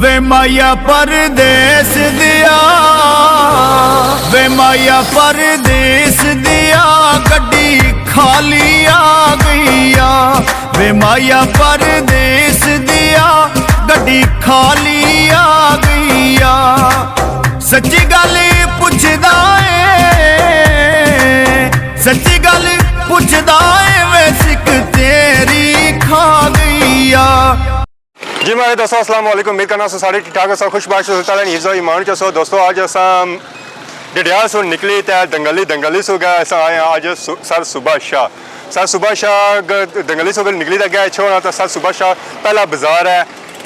वे माया परदेस दिया, वे माया परदेस दिया, गड्डी खाली आ गईया। वे माया परदेस दिया, गड्डी खाली आ गईया। सच्ची गल पुछदा है, सच्ची गल पुछदा है, वे सिख तेरी खा गईया। जी मेरे दोस्तों अस्सलाम वालेकुम। उम्मीद करना सारे ठीक ठाक सो खुशबाश ईमान चो। दोस्तों आज असा डिडियाल सो निकली तो दंगली सो गया। असा आए आज सर सुबह शाह दंगली सो निकली तो गया छोड़ा। तो सर सुबह शाह पहला बाजार है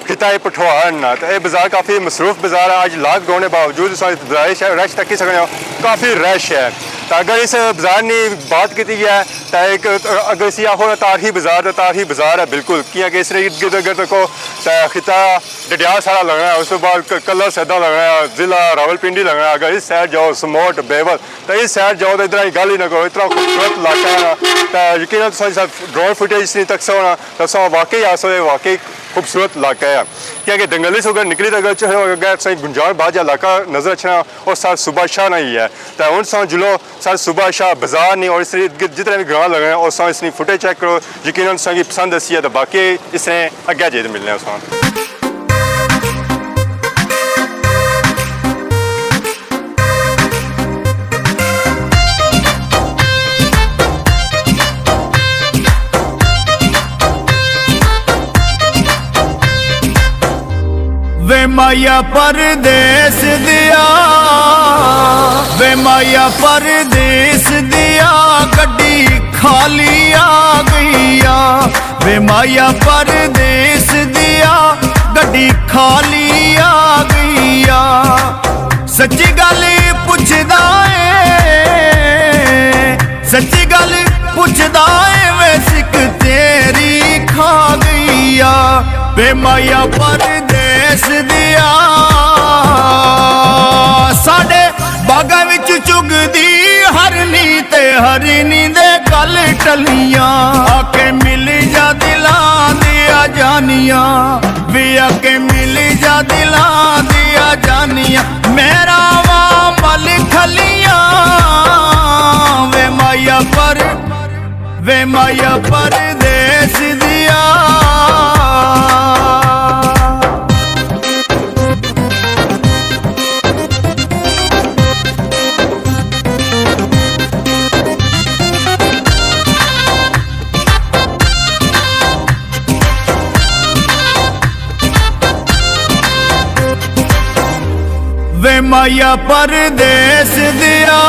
खिता है पठवार ना। तो यह बाजार काफ़ी मसरूफ बाजार है। आज लाख होने बावजूद रश तक ही सकते काफ़ी रश है। तो अगर इस बाजार की बात की है तो एक अगर इसी आखो तारही बाजार है बिल्कुल क्या कि इसने इर्द गिर्द को खिता डिडियाल सारा लगना है। उसके बाद कलर सैदा लगना है, जिला रावलपिंडी लगना है। अगर इस साइड जाओ समोट बेवल तो इस साइड जाओ तो इधर गल ही ना करो। इतना खूबसूरत इलाका है ना। तो यकीन ड्रोन फुटेज नहीं तक सोना तो वाकई आसो वाकई खूबसूरत इलाका है। क्या कि दंगली से अगर निकली तो अगर सही गुंजान बाजा इलाका नजर अच्छा और सर सुबह शाह नहीं है। तो उन सौ जुलो सर सुबह शाह बाजार नहीं और इस जितने भी ग्रां लगे और सौ इसकी फुटेज चेक करो। यकीन की पसंद ऐसी है तो बाकी इसने अगे जेद मिलने उस वे माया परदेस दिया, वे माया परदेस दिया, गड्डी खाली आ गईया। वे माया परदेस दिया, गड्डी खाली आ गईया। सच्ची गल पुछदा है, सच्ची गल पुछदा है, वे सिख तेरी खा गईया। वे माया परदेस दिया, साडे बागां विच चुगदी हरनी ते हरनी दे गल टलियां। आके मिल जा दिलां दिया जानियां, वे आके मिल जा दिलां दिया जानियां। मेरा वा मल खलियां, वे माया परदेस दिया। वे माया परदेस दिया,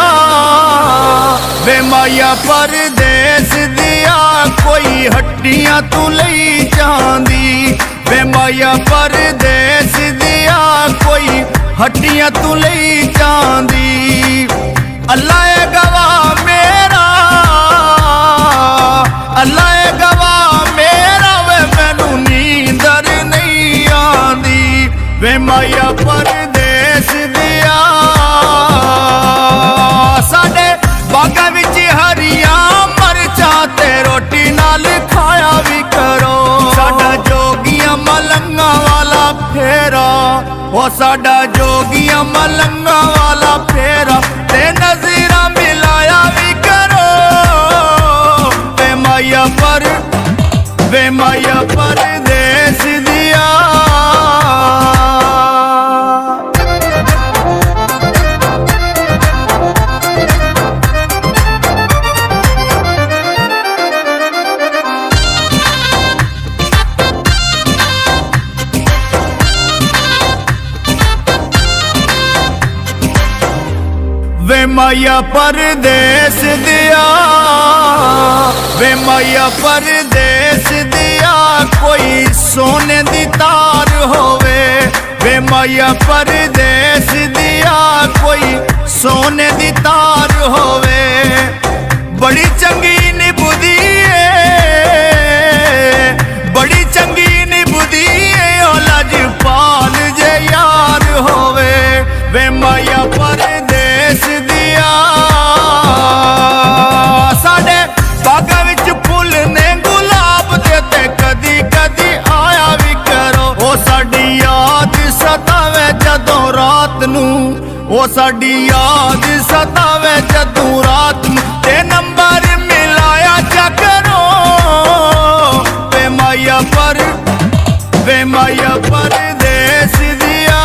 वे माया परदेस दिया, कोई हट्टियां तू लई जांदी। वे माया परदेस दिया, कोई हट्टियां तू लई जांदी। अल्लाह गवाह मेरा, अल्लाह गवाह मेरा, वे मैनू नींदर नहीं आंदी। वे माया परदेस दिया, साडे बागां विच हरियां मरचां ते रोटी नाल खाया भी करो। साडा जोगियां मलंगा वाला फेरा, ओ साडा जोगियां मलंगा वाला फेरा, ते नज़ीरा मिलाया भी करो। वे माया परदेस दिया। वे माया परदेस दिया, वे माया परदेस दिया, कोई सोने दी तार होवे। वे माया परदेस दिया, कोई सोने दी तार होवे। बड़ी चंगी निभदी है, बड़ी चंगी निभदी है, ओ लजपाल जे यार होवे। वे माया परदेस दिया, साडे बागां विच फुल ने गुलाब दे ते कदी कदी आया भी करो। ओ साडी याद ਰਾਤ ਨੂੰ ਉਹ ਸਾਡੀ ਯਾਦ ਸਤਾਵੇ ਜਦੋਂ ਰਾਤ ਨੂੰ ਤੇ ਨੰਬਰ ਮਿਲਾਇਆ ਚੱਕਰੋ ਵੇ ਮਾਇਆ ਪਰਦੇਸ ਦਿਆ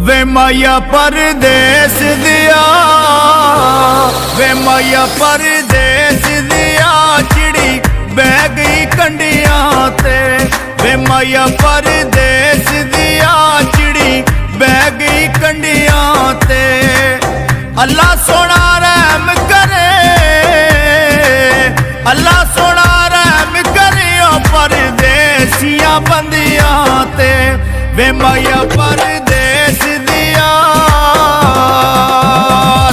ਵੇ ਮਾਇਆ ਪਰਦੇਸ ਦਿਆ ਵੇ ਮਾਇਆ ਪਰਦੇਸ ਦਿਆ ਚਿੜੀ ਬਹਿ ਗਈ ਕੰਢਿਆਂ ਤੇ ਵੇ ਮਾਇਆ ਪਰਦੇਸ ਦਿਆ ਚਿੜੀ ਬਹਿ ਗਈ ਕੰਢਿਆਂ ਤੇ ਅੱਲਾ ਸੋਹਣਾ ਰਹਿਮ ਕਰੇ ਅੱਲਾ ਸੋਹਣਾ ਰਹਿਮ ਕਰਿਓ ਪਰਦੇਸੀਆਂ ਬੰਦਿਆਂ ਤੇ ਵੇ ਮਾਇਆ ਪਰਦੇਸ ਦਿਆ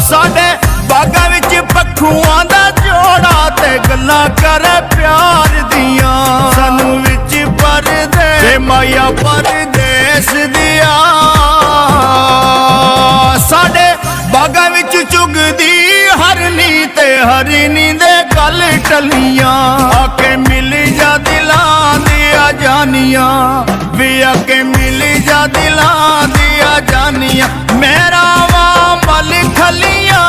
ਸਾਡੇ ਬਾਗਾਂ ਵਿੱਚ ਪੱਖੂਆਂ ਦਾ ਜੋੜਾ ਤੇ ਗੱਲਾਂ ਕਰੇ ਪਿਆਰ ਦੀਆਂ ਸਾਨੂੰ ਵਿੱਚ ਪਰਦੇ ਵੇ ਮਾਇਆ ਪਰਦੇਸ ਦਿਆ ਸਾਡੇ ਬਾਗਾਂ ਵਿੱਚ ਚੁਗਦੀ ਹਰਨੀ ਤੇ ਹਰਨੀ ਦੇ ਗੱਲ ਟਲੀਆਂ ਆ ਕੇ ਮਿਲ ਜਾ ਦਿਲਾਂ ਦੀਆਂ ਜਾਨੀਆਂ ਵੀ ਆ ਕੇ ਮਿਲ ਜਾ ਦਿਲਾਂ ਦੀਆਂ ਜਾਨੀਆਂ ਮੇਰਾ ਵਾ ਮਲ ਖਲੀਆਂ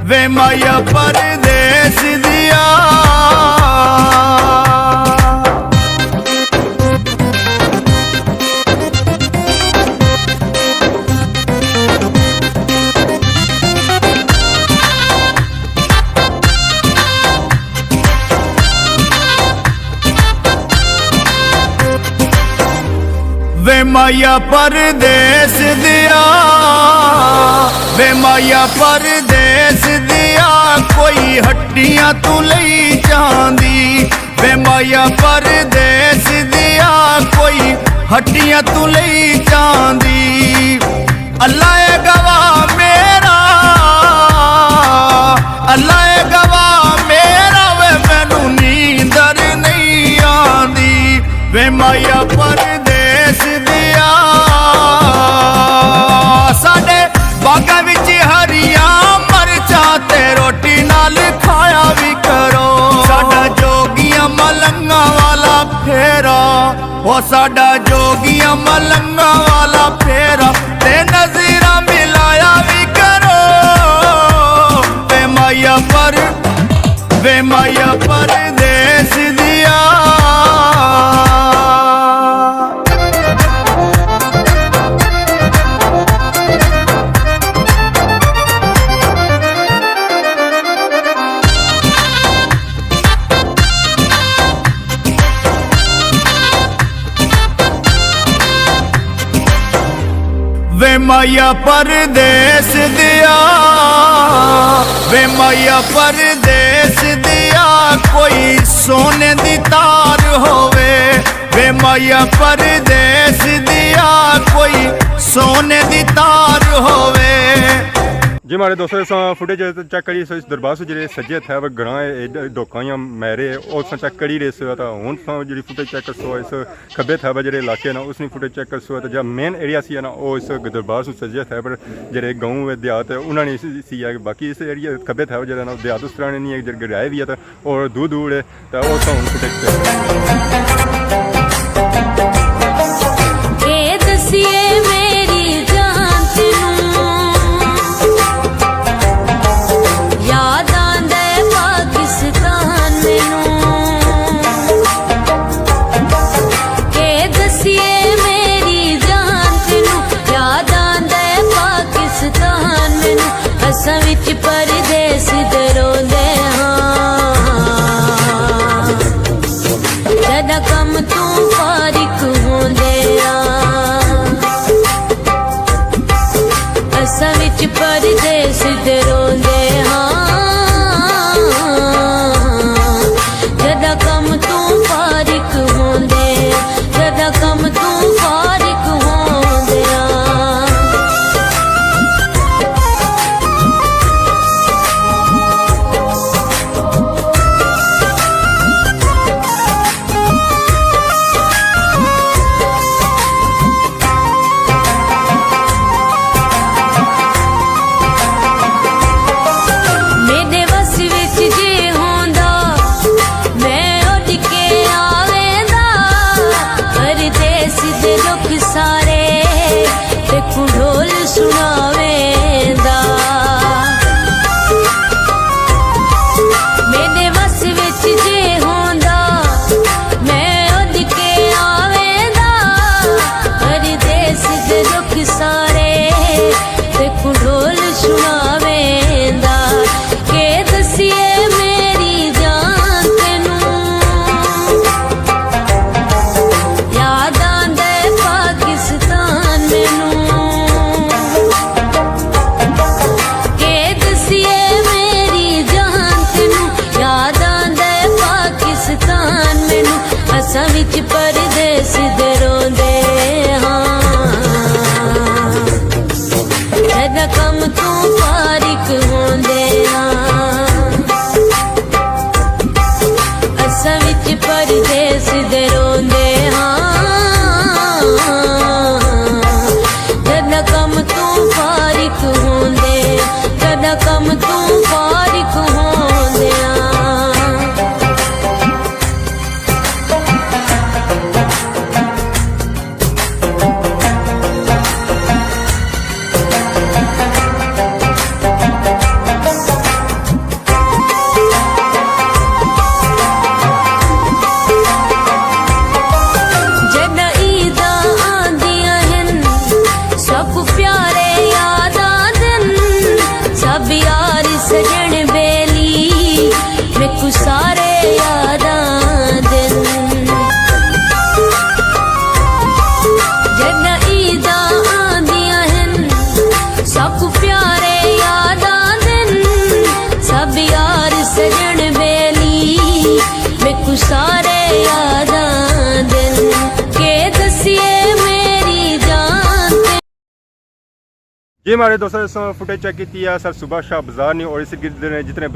ਵੇ ਮਾਇਆ ਪਰਦੇਸ ਦਿਆ ਵੇ ਮਾਇਆ ਪਰਦੇਸ ਦਿਆ ਵੇ ਮਾਇਆ ਪਰਦੇਸ ਦਿਆ ਕੋਈ ਹੱਡੀਆਂ ਤੂੰ ਲਈ ਜਾਂਦੀ ਵੇ ਮਾਇਆ ਪਰਦੇਸ ਦਿਆ ਕੋਈ ਹੱਡੀਆਂ ਤੂੰ ਲਈ ਜਾਂਦੀ ਅੱਲਾ ਏ ਗਵਾਹ ਮੇਰਾ ਅੱਲਾ ਏ ਗਵਾਹ ਮੇਰਾ ਵੇ ਮੈਨੂੰ ਨੀਂਦਰ ਨਹੀਂ ਆਂਦੀ ਵੇ ਮਾਇਆ ਪਰਦੇਸ ਦਿਆ ਸਾਡੇ ਬਾਗਾਂ ਵਿੱਚ ਹਰੀਆਂ ਮਰਚਾਂ ਤੇ ਰੋਟੀ ਨਾਲ ਖਾਇਆ ਵੀ ਕਰੋ ਸਾਡਾ ਜੋਗੀਆਂ ਮਲੰਗਾਂ ਵਾਲਾ ਫੇਰਾ ਉਹ ਸਾਡਾ ਜੋਗੀਆਂ ਮਲੰਗਾਂ ਵਾਲਾ ਫੇਰਾ ਤੇ ਨਜ਼ਰਾਂ ਮਿਲਾਇਆ ਵੀ ਕਰੋ ਵੇ ਮਾਇਆ ਪਰਦੇਸ ਦਿਆ ਵੇ ਮਾਇਆ ਪਰਦੇਸ ਦਿਆ ਵੇ ਮਾਇਆ ਪਰਦੇਸ ਦਿਆ ਕੋਈ ਸੋਨੇ ਦੀ ਤਾਰ ਹੋਵੇ ਵੇ ਮਾਇਆ ਪਰਦੇਸ ਦਿਆ ਕੋਈ ਸੋਨੇ ਦੀ ਤਾਰ ਹੋਵੇ जी हमारे दोस्तों इस फुटेज चेक करी इस दरबार से जो सज्जे थे वह ग्रां डोका या मैरे उस चेक करी रहे सो तो हूँ जी फुटेज चेक कर सो इस खब्बे थे जो इलाके ना उसने फुटेज चेक कर सो तो जो मेन एरिया सी ना वो इस दरबार से सज्जे थे पर जो गाँव देहात उन्होंने सी है बाकी इस एरिया खब्बे थे जो ना देहात उस तरह नहीं है गराए भी है और दूर दूर है तो उस फुटेज ਵਿੱਚ ਪਰਦੇਸ ਦੇ ਰੋਂਦੇ ਹਾਂ ਜਦ ਕੰਮ ਤੂੰ ਅਸਾਂ ਵਿੱਚ ਪਰਦੇਸ ਦੇ ਰੋਂਦੇ ਹਾਂ ਜਦ ਕੰਮ ਤੋਂ ਫਾਰਿਕ ਹੁੰਦੇ ਹਾਂ ਅਸਾਂ ਵਿੱਚ ਪਰਦੇਸ ਦੇ ਰੋਂਦੇ ਹਾਂ ਜਦ ਕੰਮ ਤੋਂ ਫਾਰਿਕ ਹੁੰਦੇ ਜਦ ਕੰਮ ਤੋਂ ਫਾਰਿਕ ਹੁੰਦੇ ਹਾਂ सारे यादां दिन के दसिए मेरी जान जी हमारे दोस्तों फुटेज चेक की है सर सुबह शाह बाजार ने और इस गिरद ने जितने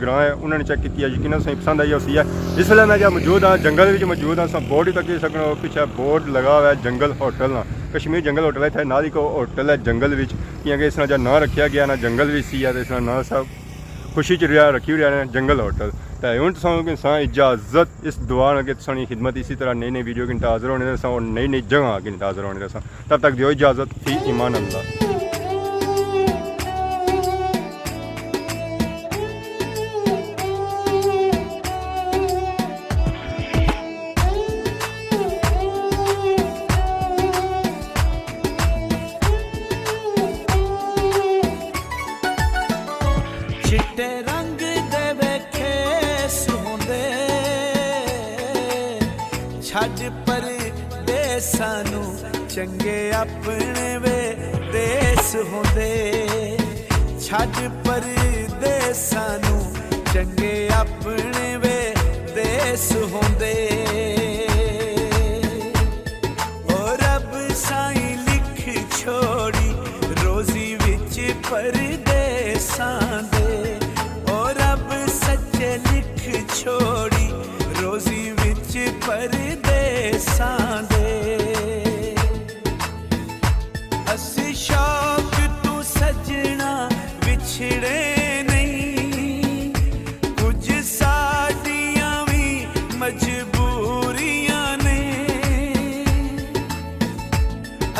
ग्रां है उन्होंने चेक की है यकीन सही पसंद आई उसी है इस वे मैं जो मौजूद हाँ जंगल में मौजूद हाँ बोर्ड तक सकना पीछे बोर्ड लगा हुआ है जंगल होटल ना कश्मीर जंगल होटल है नाल ही को होटल है जंगल क्योंकि इसका जो नाम रखा गया ना जंगल भी सी है तो इसका नाम सब खुशी च रहा रखी हुई है जंगल होटल तो हूँ तुसा इजाज़त इस दुआ कि तुसानी खिदमत इसी तरह नई नई वीडियो के हाज़र होने दसा और नई नई जगह के हाज़र होने दसा तब तक दियो इजाज़त फी ईमान अल्लाह। चिट्टे रंग दे वेखे सुंदे छੱਡ परदेसां नू चंगे अपने वे देस होंदे छੱਡ परदेसां नू चंगे अपने वे देस होंदे ओ रब साईं लिख छोड़ी रोजी विच परदेसां दे ओ रब सच्चे लिख छोड़ी रोजी विच परदेसां दे असी शौक तू सजना विछड़े नहीं कुछ साडियां भी मजबूरियां ने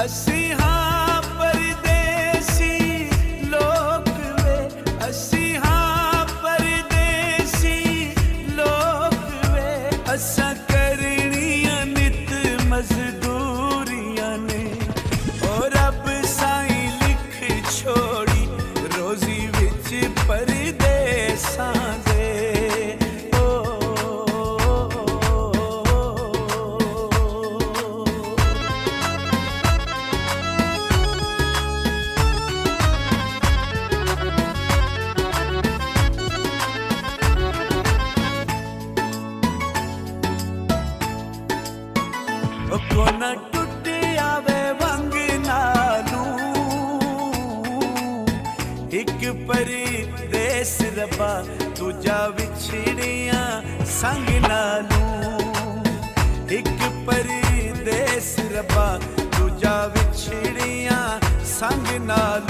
असी हाँ परदेसी लोग वे असी हाँ परदेसी लोग वे असा करनियां नित मजदूरियां ने ओ रब साईं लिख छोड़ी रोजी विच परदेसां दे कोना टुट आवे वंग नालू एक परदेस रबा दूजा विछड़िया संग नालू एक परदेस रबा दूजा विछड़िया संग नालू